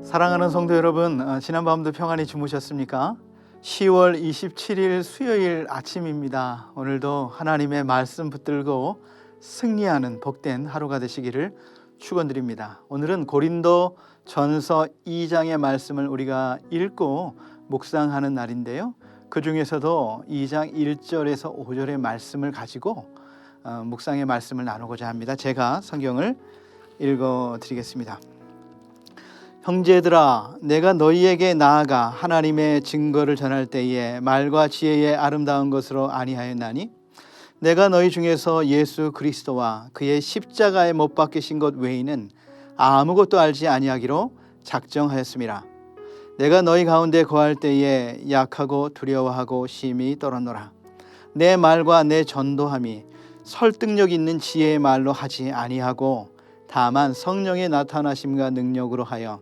사랑하는 성도 여러분, 지난 밤도 평안히 주무셨습니까? 10월 27일 수요일 아침입니다. 오늘도 하나님의 말씀 붙들고 승리하는 복된 하루가 되시기를 축원드립니다. 오늘은 고린도 전서 2장의 말씀을 우리가 읽고 묵상하는 날인데요, 그 중에서도 2장 1절에서 5절의 말씀을 가지고 묵상의 말씀을 나누고자 합니다. 제가 성경을 읽어드리겠습니다. 형제들아, 내가 너희에게 나아가 하나님의 증거를 전할 때에 말과 지혜의 아름다운 것으로 아니하였나니, 내가 너희 중에서 예수 그리스도와 그의 십자가에 못 박히신 것 외에는 아무것도 알지 아니하기로 작정하였음이라. 내가 너희 가운데 거할 때에 약하고 두려워하고 심히 떨었노라. 내 말과 내 전도함이 설득력 있는 지혜의 말로 하지 아니하고 다만 성령의 나타나심과 능력으로 하여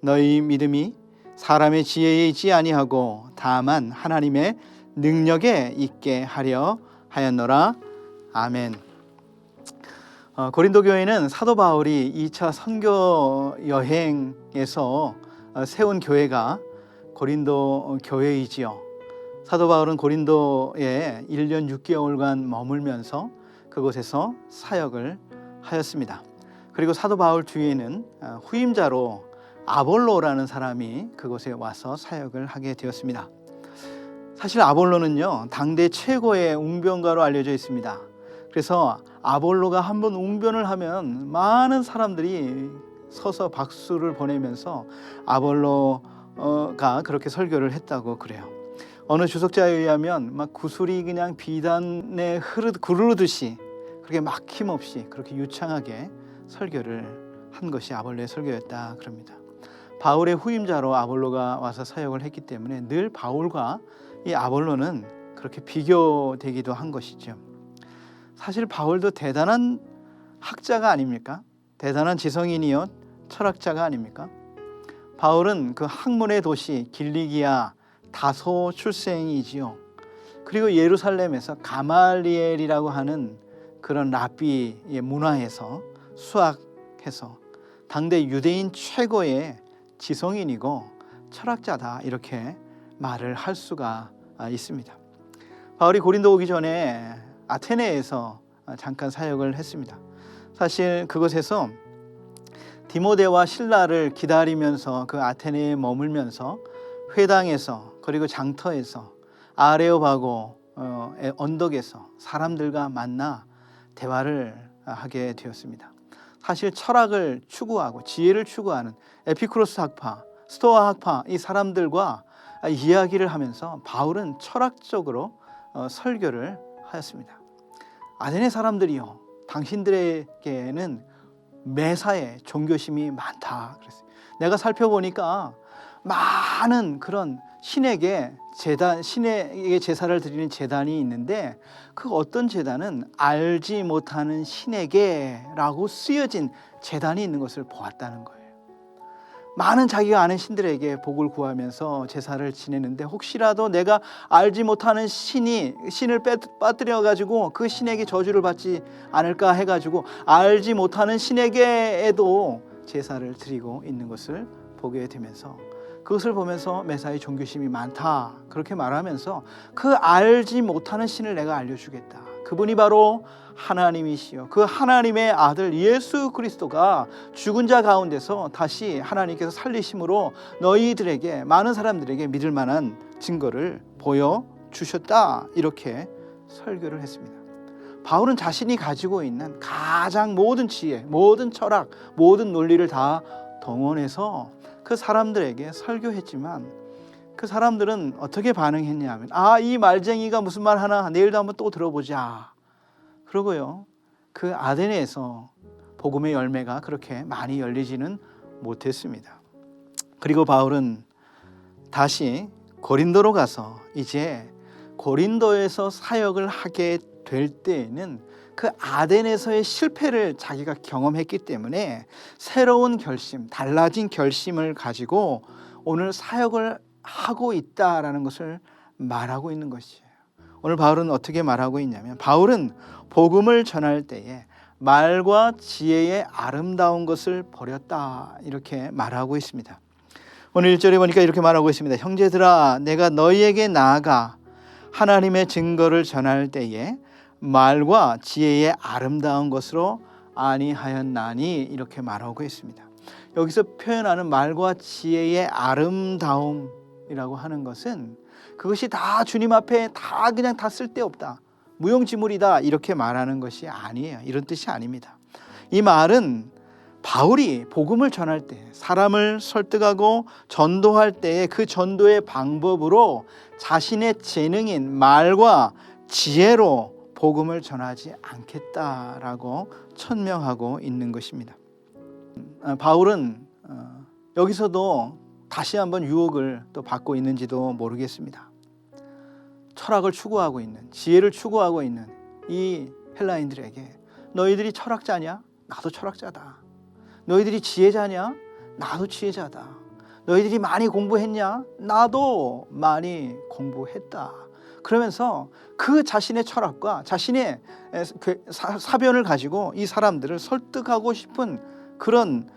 너희 믿음이 사람의 지혜에 있지 아니하고 다만 하나님의 능력에 있게 하려 하였노라. 아멘. 고린도 교회는 사도 바울이 2차 선교 여행에서 세운 교회가 고린도 교회이지요. 사도 바울은 고린도에 1년 6개월간 머물면서 그곳에서 사역을 하였습니다. 그리고 사도 바울 뒤에는 후임자로 아볼로라는 사람이 그곳에 와서 사역을 하게 되었습니다. 사실 아볼로는요, 당대 최고의 웅변가로 알려져 있습니다. 그래서 아볼로가 한번 웅변을 하면 많은 사람들이 서서 박수를 보내면서 아볼로가 그렇게 설교를 했다고 그래요. 어느 주석자에 의하면 막 구슬이 그냥 비단에 구르듯이 그렇게 막힘없이 그렇게 유창하게 설교를 한 것이 아볼로의 설교였다 그럽니다. 바울의 후임자로 아볼로가 와서 사역을 했기 때문에 늘 바울과 이 아볼로는 그렇게 비교되기도 한 것이죠. 사실 바울도 대단한 학자가 아닙니까? 대단한 지성인이요 철학자가 아닙니까? 바울은 그 학문의 도시 길리기아 다소 출생이지요. 그리고 예루살렘에서 가말리엘이라고 하는 그런 랍비의 문화에서 수학해서 당대 유대인 최고의 지성인이고 철학자다, 이렇게 말을 할 수가 있습니다. 바울이 고린도 오기 전에 아테네에서 잠깐 사역을 했습니다. 사실 그곳에서 디모데와 실라를 기다리면서 그 아테네에 머물면서 회당에서 그리고 장터에서 아레오바고 언덕에서 사람들과 만나 대화를 하게 되었습니다. 사실 철학을 추구하고 지혜를 추구하는 에피쿠로스 학파, 스토아 학파, 이 사람들과 이야기를 하면서 바울은 철학적으로 설교를 하였습니다. 아테네 사람들이요, 당신들에게는 매사에 종교심이 많다 그랬어요. 내가 살펴보니까 많은 그런 신에게 제사를 드리는 제단이 있는데, 그 어떤 제단은 알지 못하는 신에게라고 쓰여진 제단이 있는 것을 보았다는 거예요. 많은 자기가 아는 신들에게 복을 구하면서 제사를 지내는데, 혹시라도 내가 알지 못하는 신을 빠뜨려 가지고 그 신에게 저주를 받지 않을까 해가지고 알지 못하는 신에게에도 제사를 드리고 있는 것을 보게 되면서, 그것을 보면서 매사에 종교심이 많다 그렇게 말하면서 그 알지 못하는 신을 내가 알려주겠다. 그분이 바로 하나님이시여, 그 하나님의 아들 예수 그리스도가 죽은 자 가운데서 다시 하나님께서 살리심으로 너희들에게, 많은 사람들에게 믿을 만한 증거를 보여주셨다, 이렇게 설교를 했습니다. 바울은 자신이 가지고 있는 가장 모든 지혜, 모든 철학, 모든 논리를 다 동원해서 그 사람들에게 설교했지만, 그 사람들은 어떻게 반응했냐면, 이 말쟁이가 무슨 말 하나, 내일도 한번 또 들어보자 그러고요, 그 아테네에서 복음의 열매가 그렇게 많이 열리지는 못했습니다. 그리고 바울은 다시 고린도로 가서 이제 고린도에서 사역을 하게 될 때에는 그 아테네에서의 실패를 자기가 경험했기 때문에 새로운 결심, 달라진 결심을 가지고 오늘 사역을 하고 있다라는 것을 말하고 있는 것이에요. 오늘 바울은 어떻게 말하고 있냐면, 바울은 복음을 전할 때에 말과 지혜의 아름다운 것을 버렸다, 이렇게 말하고 있습니다. 오늘 1절에 보니까 이렇게 말하고 있습니다. 형제들아, 내가 너희에게 나아가 하나님의 증거를 전할 때에 말과 지혜의 아름다운 것으로 아니하였나니, 이렇게 말하고 있습니다. 여기서 표현하는 말과 지혜의 아름다움이라고 하는 것은 그것이 다 주님 앞에 다 그냥 다 쓸데없다, 무용지물이다, 이렇게 말하는 것이 아니에요. 이런 뜻이 아닙니다. 이 말은 바울이 복음을 전할 때, 사람을 설득하고 전도할 때의 그 전도의 방법으로 자신의 재능인 말과 지혜로 복음을 전하지 않겠다라고 천명하고 있는 것입니다. 바울은 여기서도 다시 한번 유혹을 또 받고 있는지도 모르겠습니다. 철학을 추구하고 있는, 지혜를 추구하고 있는 이 헬라인들에게 너희들이 철학자냐? 나도 철학자다. 너희들이 지혜자냐? 나도 지혜자다. 너희들이 많이 공부했냐? 나도 많이 공부했다. 그러면서 그 자신의 철학과 자신의 사변을 가지고 이 사람들을 설득하고 싶은 그런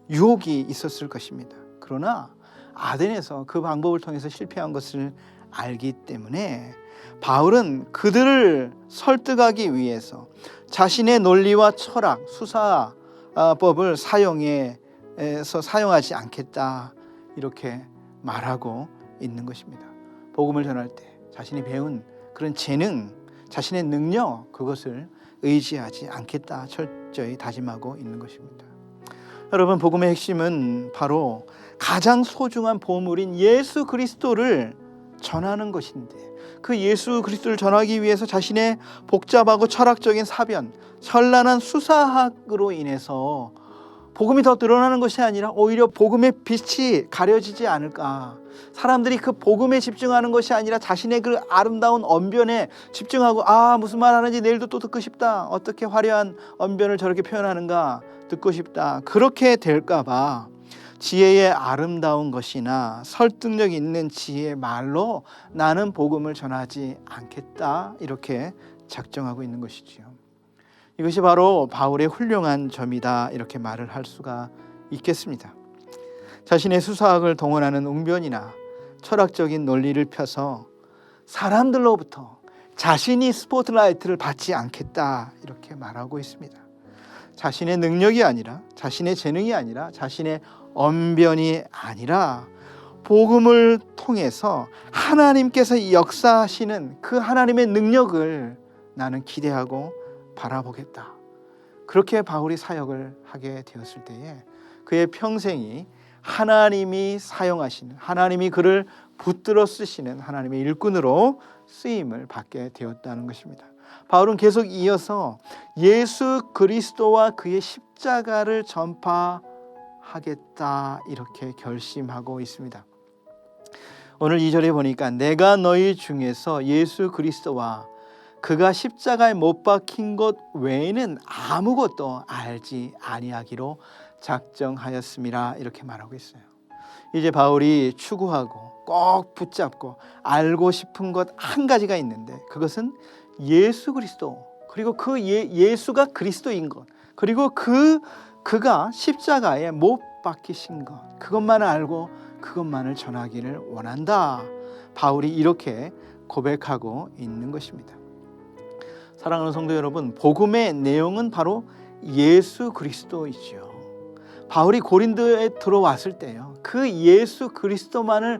유혹이 있었을 것입니다. 그러나 아덴에서 그 방법을 통해서 실패한 것을 알기 때문에 바울은 그들을 설득하기 위해서 자신의 논리와 철학, 수사법을 사용하지 않겠다, 이렇게 말하고 있는 것입니다. 복음을 전할 때 자신이 배운 그런 재능, 자신의 능력, 그것을 의지하지 않겠다 철저히 다짐하고 있는 것입니다. 여러분, 복음의 핵심은 바로 가장 소중한 보물인 예수 그리스도를 전하는 것인데, 그 예수 그리스도를 전하기 위해서 자신의 복잡하고 철학적인 사변, 현란한 수사학으로 인해서 복음이 더 드러나는 것이 아니라 오히려 복음의 빛이 가려지지 않을까, 사람들이 그 복음에 집중하는 것이 아니라 자신의 그 아름다운 언변에 집중하고, 무슨 말 하는지 내일도 또 듣고 싶다, 어떻게 화려한 언변을 저렇게 표현하는가 듣고 싶다, 그렇게 될까 봐 지혜의 아름다운 것이나 설득력 있는 지혜의 말로 나는 복음을 전하지 않겠다, 이렇게 작정하고 있는 것이지요. 이것이 바로 바울의 훌륭한 점이다, 이렇게 말을 할 수가 있겠습니다. 자신의 수사학을 동원하는 웅변이나 철학적인 논리를 펴서 사람들로부터 자신이 스포트라이트를 받지 않겠다, 이렇게 말하고 있습니다. 자신의 능력이 아니라, 자신의 재능이 아니라, 자신의 언변이 아니라 복음을 통해서 하나님께서 역사하시는 그 하나님의 능력을 나는 기대하고 바라보겠다. 그렇게 바울이 사역을 하게 되었을 때에 그의 평생이 하나님이 사용하시는, 하나님이 그를 붙들어 쓰시는 하나님의 일꾼으로 쓰임을 받게 되었다는 것입니다. 바울은 계속 이어서 예수 그리스도와 그의 십자가를 전파하겠다, 이렇게 결심하고 있습니다. 오늘 2절에 보니까 내가 너희 중에서 예수 그리스도와 그가 십자가에 못 박힌 것 외에는 아무것도 알지 아니하기로 작정하였음이라, 이렇게 말하고 있어요. 이제 바울이 추구하고 꼭 붙잡고 알고 싶은 것 한 가지가 있는데, 그것은 예수 그리스도, 그리고 그 예수가 그리스도인 것, 그리고 그가 십자가에 못 박히신 것, 그것만을 알고 그것만을 전하기를 원한다. 바울이 이렇게 고백하고 있는 것입니다. 사랑하는 성도 여러분, 복음의 내용은 바로 예수 그리스도이죠. 바울이 고린도에 들어왔을 때요, 그 예수 그리스도만을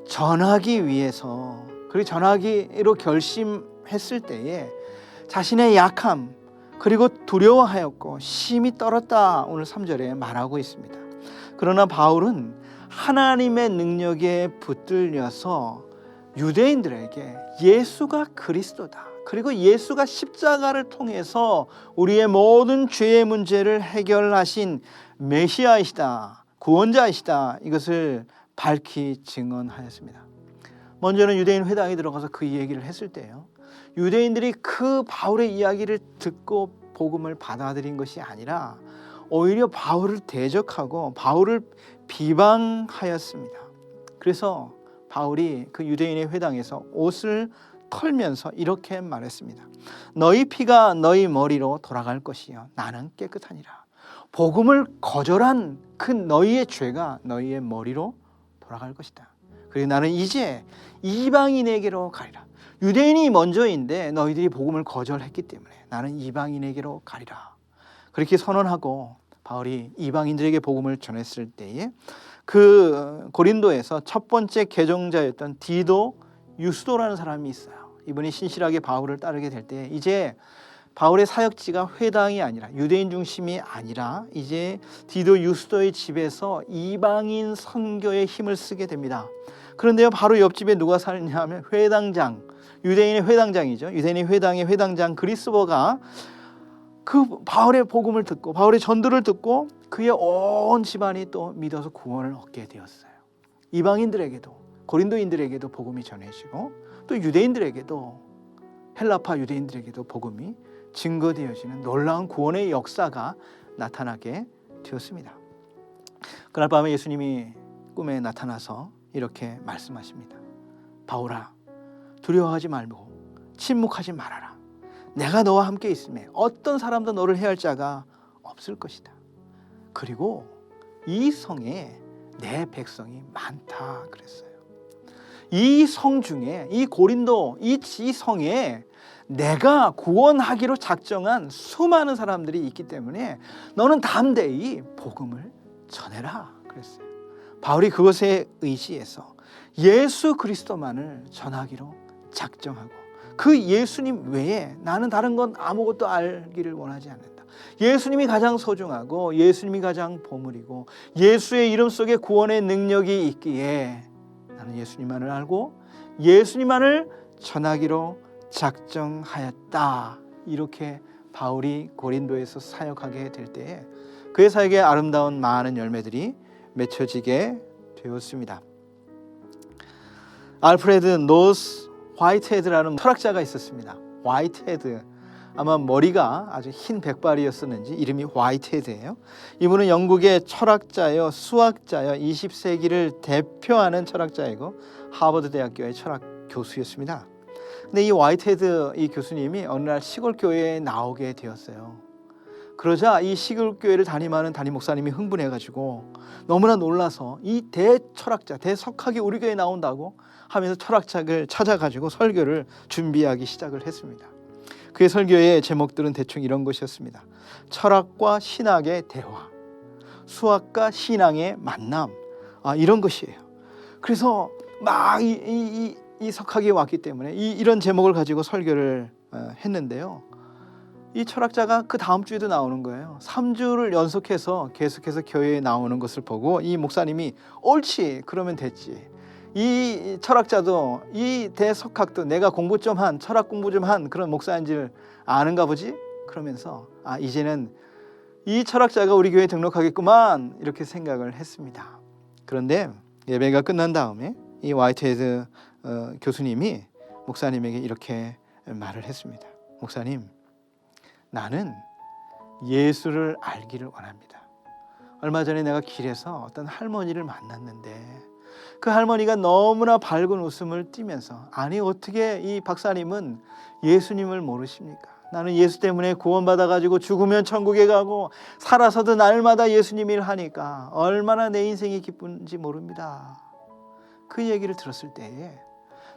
전하기 위해서, 그리고 전하기로 결심했을 때에 자신의 약함, 그리고 두려워하였고 심히 떨었다, 오늘 3절에 말하고 있습니다. 그러나 바울은 하나님의 능력에 붙들려서 유대인들에게 예수가 그리스도다, 그리고 예수가 십자가를 통해서 우리의 모든 죄의 문제를 해결하신 메시아이시다, 구원자이시다, 이것을 밝히 증언하였습니다. 먼저는 유대인 회당에 들어가서 그 얘기를 했을 때요, 유대인들이 그 바울의 이야기를 듣고 복음을 받아들인 것이 아니라 오히려 바울을 대적하고 바울을 비방하였습니다. 그래서 바울이 그 유대인의 회당에서 옷을 털면서 이렇게 말했습니다. 너희 피가 너희 머리로 돌아갈 것이요 나는 깨끗하니라. 복음을 거절한 그 너희의 죄가 너희의 머리로 돌아갈 것이다. 그리고 나는 이제 이방인에게로 가리라. 유대인이 먼저인데 너희들이 복음을 거절했기 때문에 나는 이방인에게로 가리라. 그렇게 선언하고 바울이 이방인들에게 복음을 전했을 때에 그 고린도에서 첫 번째 개종자였던 디도 유스도라는 사람이 있어요. 이분이 신실하게 바울을 따르게 될 때 이제 바울의 사역지가 회당이 아니라 유대인 중심이 아니라 이제 디도 유스도의 집에서 이방인 선교에 힘을 쓰게 됩니다. 그런데요, 바로 옆집에 누가 살냐 하면 회당장, 유대인의 회당장이죠. 유대인의 회당의 회당장 그리스보가 그 바울의 복음을 듣고 바울의 전도를 듣고 그의 온 집안이 또 믿어서 구원을 얻게 되었어요. 이방인들에게도 고린도인들에게도 복음이 전해지고 또 유대인들에게도 헬라파 유대인들에게도 복음이 증거되어지는 놀라운 구원의 역사가 나타나게 되었습니다. 그날 밤에 예수님이 꿈에 나타나서 이렇게 말씀하십니다. 바울아, 두려워하지 말고 침묵하지 말아라. 내가 너와 함께 있음에 어떤 사람도 너를 해할 자가 없을 것이다. 그리고 이 성에 내 백성이 많다 그랬어요. 이 성 중에 이 고린도 이 성에 내가 구원하기로 작정한 수많은 사람들이 있기 때문에 너는 담대히 복음을 전해라 그랬어요. 바울이 그것에 의지해서 예수 그리스도만을 전하기로 작정하고 그 예수님 외에 나는 다른 건 아무것도 알기를 원하지 않는다. 예수님이 가장 소중하고 예수님이 가장 보물이고 예수의 이름 속에 구원의 능력이 있기에 나는 예수님만을 알고 예수님만을 전하기로 작정하였다. 이렇게 바울이 고린도에서 사역하게 될 때에 그의 사역에 아름다운 많은 열매들이 맺혀지게 되었습니다. 알프레드 노스 화이트헤드라는 철학자가 있었습니다. 화이트헤드, 아마 머리가 아주 흰 백발이었었는지 이름이 화이트헤드예요. 이분은 영국의 철학자요, 수학자요, 20세기를 대표하는 철학자이고 하버드 대학교의 철학 교수였습니다. 근데 이 화이트헤드 이 교수님이 어느 날 시골 교회에 나오게 되었어요. 그러자 이 시골 교회를 담임하는 담임 목사님이 흥분해가지고 너무나 놀라서 이 대철학자, 대석학이 우리 교회에 나온다고 하면서 철학책을 찾아가지고 설교를 준비하기 시작을 했습니다. 그의 설교의 제목들은 대충 이런 것이었습니다. 철학과 신학의 대화, 수학과 신앙의 만남, 이런 것이에요. 그래서 막 이 석학이 왔기 때문에 이런 제목을 가지고 설교를 했는데요. 이 철학자가 그 다음 주에도 나오는 거예요. 3주를 연속해서 계속해서 교회에 나오는 것을 보고 이 목사님이 옳지, 그러면 됐지. 이 철학자도 이 대석학도 내가 공부 좀 한, 철학 공부 좀 한 그런 목사인 줄 아는가 보지? 그러면서 이제는 이 철학자가 우리 교회에 등록하겠구만 이렇게 생각을 했습니다. 그런데 예배가 끝난 다음에 이 화이트헤드 교수님이 목사님에게 이렇게 말을 했습니다. 목사님, 나는 예수를 알기를 원합니다. 얼마 전에 내가 길에서 어떤 할머니를 만났는데 그 할머니가 너무나 밝은 웃음을 띠면서 아니 어떻게 이 박사님은 예수님을 모르십니까? 나는 예수 때문에 구원받아가지고 죽으면 천국에 가고 살아서도 날마다 예수님 일 하니까 얼마나 내 인생이 기쁜지 모릅니다. 그 얘기를 들었을 때에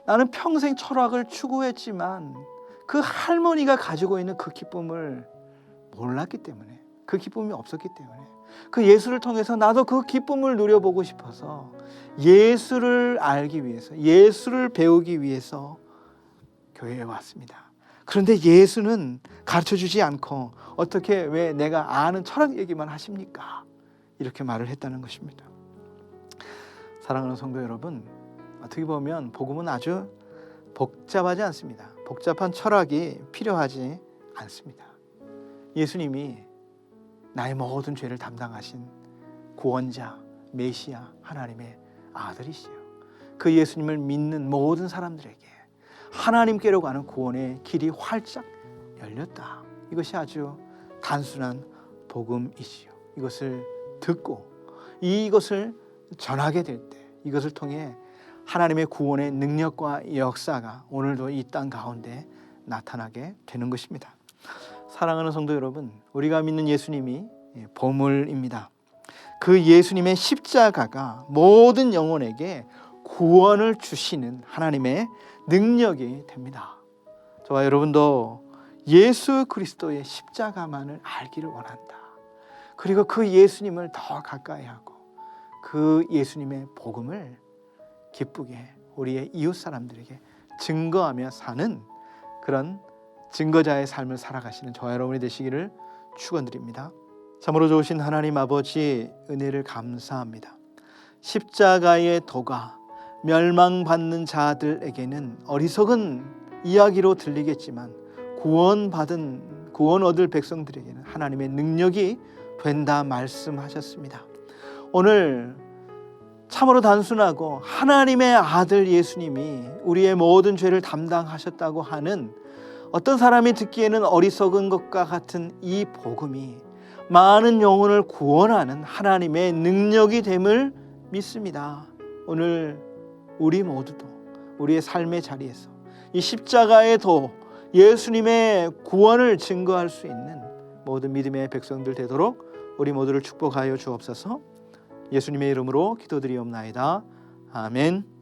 나는 평생 철학을 추구했지만 그 할머니가 가지고 있는 그 기쁨을 몰랐기 때문에, 그 기쁨이 없었기 때문에 그 예수를 통해서 나도 그 기쁨을 누려보고 싶어서 예수를 알기 위해서, 예수를 배우기 위해서 교회에 왔습니다. 그런데 예수는 가르쳐주지 않고 어떻게 왜 내가 아는 철학 얘기만 하십니까? 이렇게 말을 했다는 것입니다. 사랑하는 성도 여러분, 어떻게 보면 복음은 아주 복잡하지 않습니다. 복잡한 철학이 필요하지 않습니다. 예수님이 나의 모든 죄를 담당하신 구원자, 메시아, 하나님의 아들이시요. 그 예수님을 믿는 모든 사람들에게 하나님께로 가는 구원의 길이 활짝 열렸다. 이것이 아주 단순한 복음이지요. 이것을 듣고 이것을 전하게 될 때 이것을 통해 하나님의 구원의 능력과 역사가 오늘도 이 땅 가운데 나타나게 되는 것입니다. 사랑하는 성도 여러분, 우리가 믿는 예수님이 보물입니다. 그 예수님의 십자가가 모든 영혼에게 구원을 주시는 하나님의 능력이 됩니다. 저와 여러분도 예수 그리스도의 십자가만을 알기를 원한다. 그리고 그 예수님을 더 가까이 하고 그 예수님의 복음을 기쁘게 우리의 이웃 사람들에게 증거하며 사는 그런 증거자의 삶을 살아가시는 저와 여러분이 되시기를 축원드립니다. 참으로 좋으신 하나님 아버지, 은혜를 감사합니다. 십자가의 도가 멸망받는 자들에게는 어리석은 이야기로 들리겠지만 구원 얻을 백성들에게는 하나님의 능력이 된다 말씀하셨습니다. 오늘 참으로 단순하고 하나님의 아들 예수님이 우리의 모든 죄를 담당하셨다고 하는 어떤 사람이 듣기에는 어리석은 것과 같은 이 복음이 많은 영혼을 구원하는 하나님의 능력이 됨을 믿습니다. 오늘 우리 모두도 우리의 삶의 자리에서 이 십자가의 도 예수님의 구원을 증거할 수 있는 모든 믿음의 백성들 되도록 우리 모두를 축복하여 주옵소서. 예수님의 이름으로 기도드리옵나이다. 아멘.